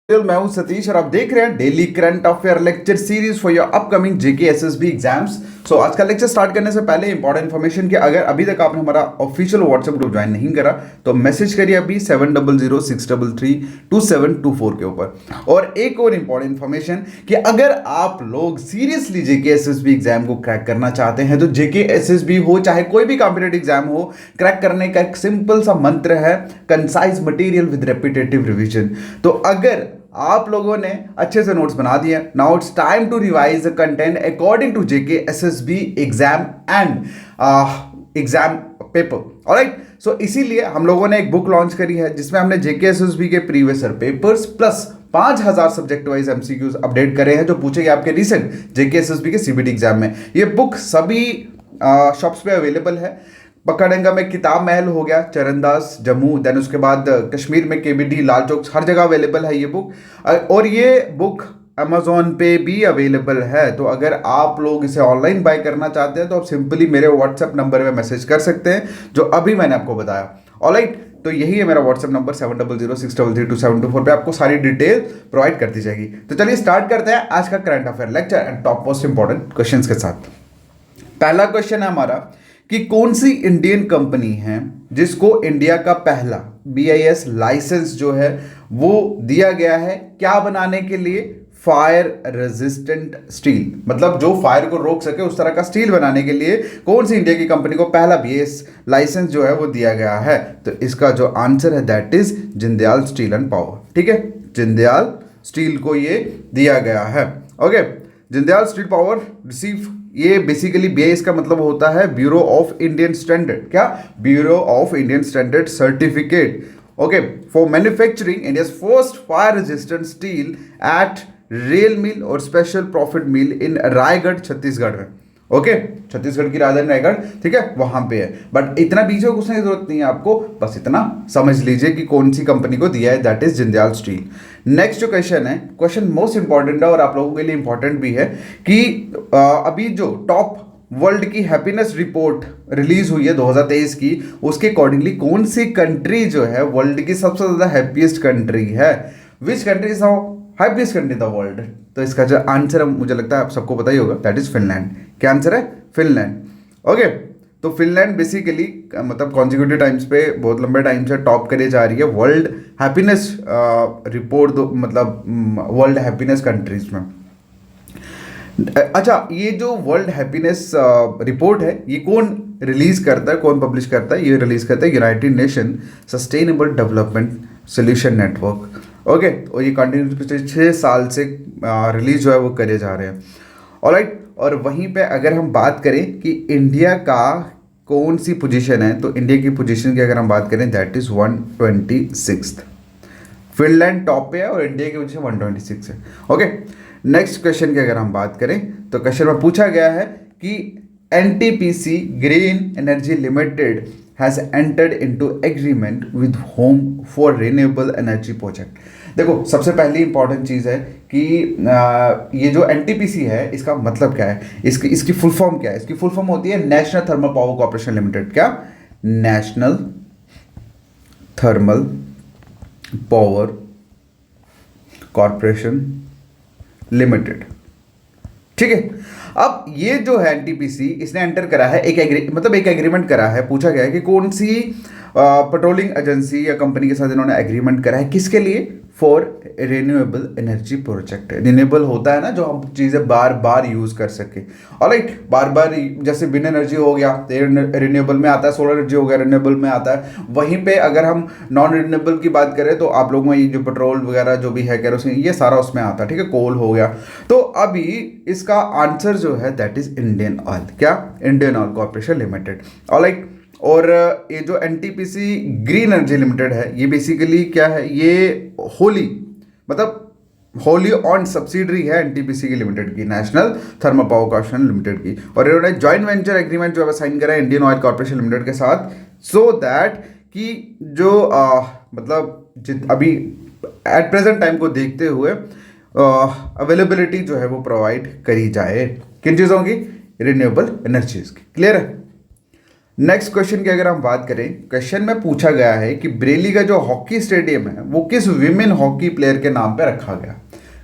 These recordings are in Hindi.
मैं हूं सतीश और आप देख रहे हैं daily current affair lecture series for your upcoming JK SSB exams. So आज का लेक्चर स्टार्ट करने से पहले इंपॉर्टेंट इन्फॉर्मेशन कि अगर अभी तक आपने हमारा ऑफिशियल व्हाट्सएप ग्रुप ज्वाइन नहीं करा तो मैसेज करिए अभी 7006332724 के ऊपर। और एक और इंपॉर्टेंट इन्फॉर्मेशन कि अगर आप लोग सीरियसली जेके एसएसबी एग्जाम को क्रैक करना चाहते हैं तो जेके एसएसबी हो चाहे कोई भी कॉम्पिटेटिव एग्जाम हो, क्रैक करने का एक सिंपल सा मंत्र है concise material with repetitive revision. तो अगर आप लोगों ने अच्छे से नोट्स बना दिए, now it's time to revise the content according to JK SSB exam and exam paper. Alright, so इसीलिए हम लोगों ने एक बुक लॉन्च करी है जिसमें हमने जेके एसएसबी के previous year papers plus 5000 subject wise MCQs update करे हैं जो पूछे गए आपके रिसेंट जेके एसएसबी के सीबीटी एग्जाम में। ये बुक सभी शॉप्स पे अवेलेबल है। पकड़ंगा में किताब महल हो गया, चरणदास जम्मू, देन उसके बाद कश्मीर में केबीडी, लाल चौक, हर जगह अवेलेबल है ये बुक। और ये बुक अमेजोन पे भी अवेलेबल है। तो अगर आप लोग इसे ऑनलाइन बाय करना चाहते हैं तो आप सिंपली मेरे व्हाट्सएप नंबर पे मैसेज कर सकते हैं जो अभी मैंने आपको बताया। ऑलराइट, तो यही है मेरा व्हाट्सएप नंबर 7006332724 पे आपको सारी डिटेल प्रोवाइड कर दी जाएगी। तो चलिए स्टार्ट करते हैं आज का current affair lecture and top most important questions के साथ। पहला क्वेश्चन है हमारा कि कौन सी इंडियन कंपनी है जिसको इंडिया का पहला बीआईएस लाइसेंस जो है वो दिया गया है क्या बनाने के लिए? फायर रेजिस्टेंट स्टील, मतलब जो फायर को रोक सके उस तरह का स्टील बनाने के लिए कौन सी इंडिया की कंपनी को पहला बीआईएस लाइसेंस जो है वो दिया गया है? तो इसका जो आंसर है that is Jindal steel and power. ठीक है, जिंदयाल स्टील को ये दिया गया है। Okay, Jindal steel power receive, ये बेसिकली बीआईएस का मतलब होता है ब्यूरो ऑफ इंडियन स्टैंडर्ड। क्या? Bureau of Indian standard certificate. Okay, for manufacturing India's first fire resistant steel at rail mill और special profit mill in Raigarh Chhattisgarh में। ओके, छत्तीसगढ़ की राजधानी रायगढ़, ठीक है, वहां पे है। बट इतना बीच में घुसने की जरूरत नहीं है आपको, बस इतना समझ लीजिए कि कौन सी कंपनी को दिया है, that is Jindal steel. Next जो क्वेश्चन है, क्वेश्चन मोस्ट इंपॉर्टेंट है और आप लोगों के लिए इंपॉर्टेंट भी है कि अभी जो टॉप वर्ल्ड की हैप्पीनेस रिपोर्ट रिलीज हुई है 2023 की, उसके अकॉर्डिंगली कौन सी कंट्री जो है वर्ल्ड की सबसे ज्यादा हैप्पीएस्ट कंट्री है? Which country is happiest country the world? तो इसका जो आंसर मुझे लगता है आप सबको पता ही होगा, दैट इज फिनलैंड। क्या आंसर है? फिनलैंड। ओके, तो फिनलैंड बेसिकली मतलब कॉन्जिक्यूटिव टाइम्स पे बहुत लंबे टाइम से टॉप करे जा रही है वर्ल्ड हैप्पीनेस रिपोर्ट, मतलब वर्ल्ड हैप्पीनेस कंट्रीज में। अच्छा, ये जो वर्ल्ड हैप्पीनेस रिपोर्ट है ये कौन रिलीज करता है, कौन पब्लिश करता है? ये रिलीज करता है United nation sustainable development solution network. Okay, और ये कंटिन्यू पिछले 6 साल से रिलीज जो है वो करे जा रहे हैं। ऑलराइट, और वहीं पे अगर हम बात करें कि इंडिया का कौन सी पोजीशन है, तो इंडिया की पोजीशन की अगर हम बात करें दैट इज 126। फिनलैंड टॉप पे है और इंडिया की पोजीशन 126 है। ओके, नेक्स्ट क्वेश्चन की अगर हम बात करें तो क्वेश्चन में पूछा गया है कि NTPC green energy limited has entered into agreement with home for renewable energy project. देखो, सबसे पहली इंपॉर्टेंट चीज़ है कि ये जो एनटीपीसी है इसका मतलब क्या है, इसकी फुल फॉर्म क्या है? इसकी फुल फॉर्म होती है national thermal power corporation limited. क्या? National thermal power corporation limited. ठीक है, अब ये जो है एनटीपीसी इसने एंटर करा है एक एग्रीमेंट करा है। पूछा गया है कि कौन सी पेट्रोलिंग एजेंसी या कंपनी के साथ इन्होंने एग्रीमेंट करा है, किसके लिए? For renewable energy project. Renewable होता है ना जो हम चीज़ें बार बार यूज़ कर सके। ऑलराइट, बार बार जैसे विंड एनर्जी हो गया रिन्यूएबल में आता है, सोलर एनर्जी हो गया रिन्यूएबल में आता है। वहीं पे अगर हम नॉन रिन्यूएबल की बात करें तो आप लोगों में ये जो पेट्रोल वगैरह जो भी है कैरोसिन, ये सारा उसमें आता है। ठीक है, कोल हो गया। तो अभी इसका आंसर जो है दैट इज इंडियन ऑयल। क्या? Indian oil corporation limited. Alright, और ये जो एनटीपीसी ग्रीन एनर्जी लिमिटेड है ये बेसिकली क्या है, ये होली ऑन सब्सिडरी है एनटीपीसी की लिमिटेड की, national thermal power corporation limited की। और इन्होंने जॉइंट वेंचर एग्रीमेंट जो है साइन करा है इंडियन ऑयल कॉर्पोरेशन लिमिटेड के साथ, सो दैट कि जो मतलब अभी एट प्रेजेंट टाइम को देखते हुए अवेलेबिलिटी जो है वो प्रोवाइड करी जाए। किन चीज़ों की? रिन्यूएबल एनर्जीज की। क्लियर है? नेक्स्ट क्वेश्चन की अगर हम बात करें, क्वेश्चन में पूछा गया है कि बरेली का जो हॉकी स्टेडियम है वो किस विमेन हॉकी प्लेयर के नाम पे रखा गया।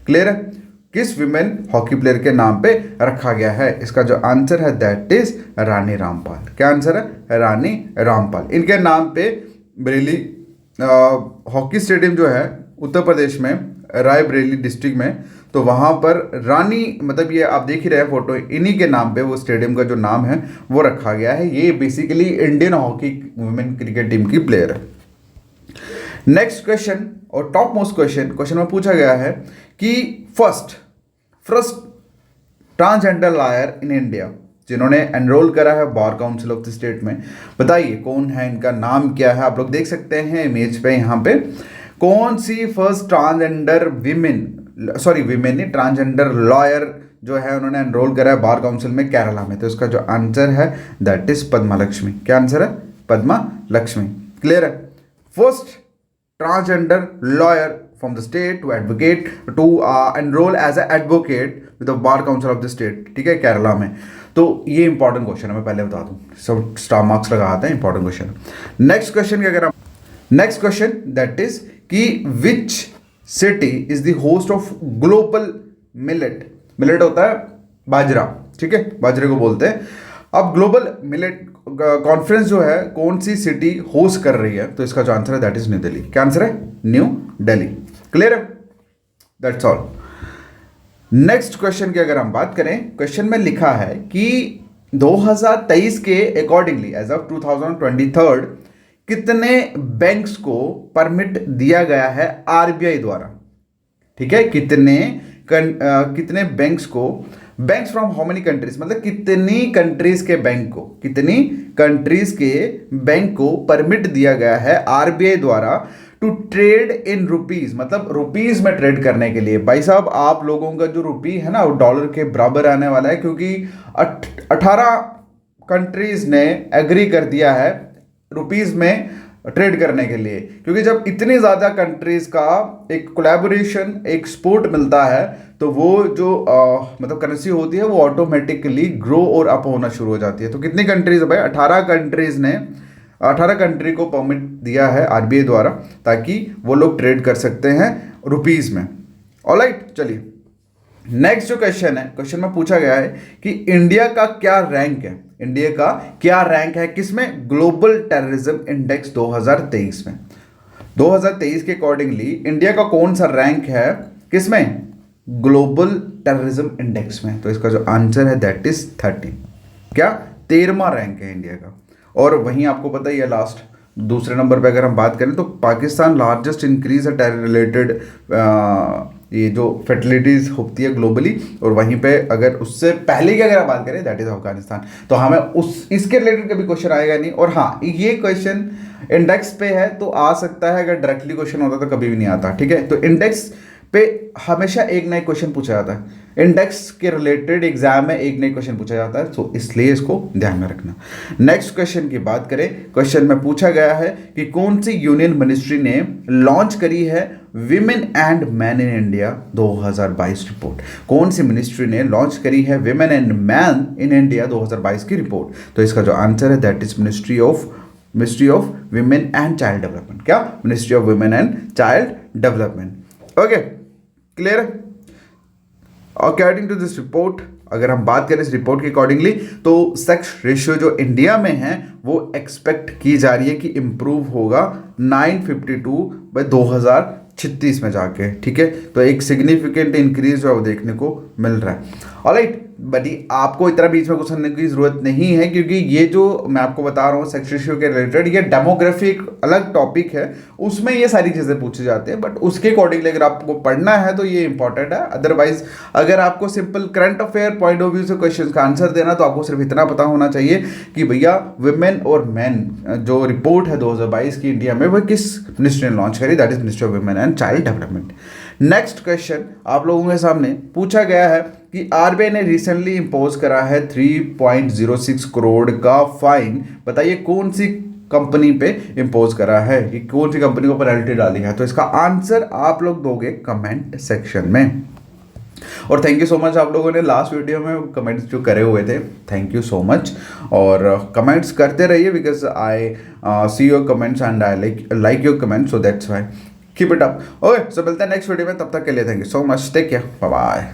क्लियर है, किस विमेन हॉकी प्लेयर के नाम पे रखा गया है। इसका जो आंसर है दैट इज रानी रामपाल। क्या आंसर है? रानी रामपाल। इनके नाम पे बरेली हॉकी स्टेडियम जो है उत्तर प्रदेश में रायबरेली डिस्ट्रिक्ट में, तो वहाँ पर रानी, मतलब ये आप देख ही रहे हैं फोटो, इन्हीं के नाम पे वो स्टेडियम का जो नाम है वो रखा गया है। ये basically Indian hockey women cricket team की प्लेयर है। नेक्स्ट क्वेश्चन और टॉप मोस्ट क्वेश्चन में पूछा गया है कि first transgender lawyer in India जिन्होंने एनरोल करा है bar council of the state में, बताइए कौन है, इनका नाम क्या है। आप लोग देख सकते हैं इमेज पे यहाँ पे, कौन सी फर्स्ट ट्रांसजेंडर विमेन नहीं, ट्रांसजेंडर लॉयर जो है उन्होंने एनरोल करा है बार काउंसिल में केरला में। तो इसका जो आंसर है दैट इज पद्मा लक्ष्मी। क्या आंसर है? पद्मा लक्ष्मी। क्लियर है, first transgender lawyer from the state to advocate to enroll as a advocate with the bar council of the state, ठीक है, केरला में। तो ये इंपॉर्टेंट क्वेश्चन है, मैं पहले बता दूं, सब स्टार मार्क्स लगाते हैं, इंपॉर्टेंट क्वेश्चन। नेक्स्ट क्वेश्चन की अगर हम, नेक्स्ट क्वेश्चन दैट इज कि which city is the host of global millet होता है बाजरा, ठीक है, बाजरे को बोलते हैं। अब ग्लोबल मिलेट कॉन्फ्रेंस जो है कौन सी सिटी होस्ट कर रही है, तो इसका जो आंसर है दैट इज न्यू दिल्ली। क्या आंसर है? न्यू दिल्ली। क्लियर है, दैट्स ऑल। नेक्स्ट क्वेश्चन की अगर हम बात करें, क्वेश्चन में लिखा है कि 2023 के अकॉर्डिंगली एज ऑफ 2023 कितने बैंक्स को परमिट दिया गया है आरबीआई द्वारा, ठीक है, कितने बैंक्स को, banks from how many countries, मतलब कितनी कंट्रीज के बैंक को परमिट दिया गया है आरबीआई द्वारा टू ट्रेड इन रुपीज, मतलब रुपीज में ट्रेड करने के लिए। भाई साहब, आप लोगों का जो रुपी है ना वो डॉलर के बराबर आने वाला है, क्योंकि 18 कंट्रीज ने एग्री कर दिया है रुपीज में ट्रेड करने के लिए, क्योंकि जब इतनी ज़्यादा कंट्रीज का एक कोलैबोरेशन, एक सपोर्ट मिलता है, तो वो जो मतलब करेंसी होती है वो ऑटोमेटिकली ग्रो और अप होना शुरू हो जाती है। तो कितनी कंट्रीज है भाई? 18 कंट्रीज ने 18 कंट्री को परमिट दिया है आरबीआई द्वारा, ताकि वो लोग ट्रेड कर सकते हैं रुपीज में। ऑलराइट, चलिए नेक्स्ट जो क्वेश्चन है, क्वेश्चन में पूछा गया है कि इंडिया का क्या रैंक है, इंडिया का क्या रैंक है किसमें? ग्लोबल टेररिज्म इंडेक्स 2023 में। 2023 के अकॉर्डिंगली इंडिया का कौन सा रैंक है किसमें? ग्लोबल टेररिज्म इंडेक्स में। तो इसका जो आंसर है दैट इज 13। क्या? 13वां रैंक है इंडिया का। और वहीं आपको पता ही है लास्ट दूसरे नंबर पे अगर हम बात करें तो पाकिस्तान लार्जेस्ट इंक्रीज है टेरर रिलेटेड ये जो फर्टिलिटीज होती है ग्लोबली, और वहीं पे अगर उससे पहले की अगर हम बात करें दैट इज अफगानिस्तान। तो हमें इसके रिलेटेड कभी क्वेश्चन आएगा नहीं। और हाँ, ये क्वेश्चन इंडेक्स पे है तो आ सकता है, अगर डायरेक्टली क्वेश्चन होता तो कभी भी नहीं आता, ठीक है। तो इंडेक्स पे हमेशा एक नया क्वेश्चन पूछा जाता है, इंडेक्स के रिलेटेड एग्जाम में एक नया क्वेश्चन पूछा जाता है, तो इसलिए इसको ध्यान में रखना। नेक्स्ट क्वेश्चन की बात करें, क्वेश्चन में पूछा गया है कि कौन सी यूनियन मिनिस्ट्री ने लॉन्च करी है women and man in India 2022 report. कौन सी मिनिस्ट्री ने लॉन्च करी है women and man in India 2022 की रिपोर्ट? तो इसका जो आंसर है that is ministry of women and child development. क्या? Ministry of women and child development. Okay, clear? According to this report, अगर हम बात करें इस रिपोर्ट के अकॉर्डिंगली, तो सेक्स रेशियो जो इंडिया में है वो एक्सपेक्ट की जा रही है कि इंप्रूव होगा 952 बाय 2036 में जाके, ठीक है। तो एक सिग्निफिकेंट इंक्रीज जो है वो देखने को मिल रहा है। ऑलराइट, बट आपको इतना बीच में घुसने की जरूरत नहीं है, क्योंकि ये जो मैं आपको बता रहा हूँ सेक्स रेशियो के रिलेटेड, ये डेमोग्राफी एक अलग टॉपिक है, उसमें ये सारी चीज़ें पूछी जाती हैं, बट उसके अकॉर्डिंगली अगर आपको पढ़ना है तो ये इंपॉर्टेंट है। अदरवाइज अगर आपको simple current affair point of view से क्वेश्चन का आंसर देना, तो आपको सिर्फ इतना पता होना चाहिए कि भैया विमेन और मैन जो रिपोर्ट है 2022 की इंडिया में, वह किस मिनिस्ट्री ने लॉन्च करी, that is ministry of women and child development. Next question आप लोगों के सामने पूछा गया है कि आरबीआई ने रिसेंटली इंपोज करा है 3.06 करोड़ का फाइन। बताइए कौन सी कंपनी पे इंपोज करा है, कि कौन सी कंपनी को पेनल्टी डाली है? तो इसका आंसर आप लोग दोगे कमेंट सेक्शन में। और थैंक यू सो मच आप लोगों ने लास्ट वीडियो में कमेंट्स जो करे हुए थे, थैंक यू सो मच। और कमेंट्स करते रहिए because I see your comments and I like your comments, so that's why keep it up. Okay, so मिलते हैं नेक्स्ट वीडियो में, तब तक के लिए thank you so much, take care, bye bye.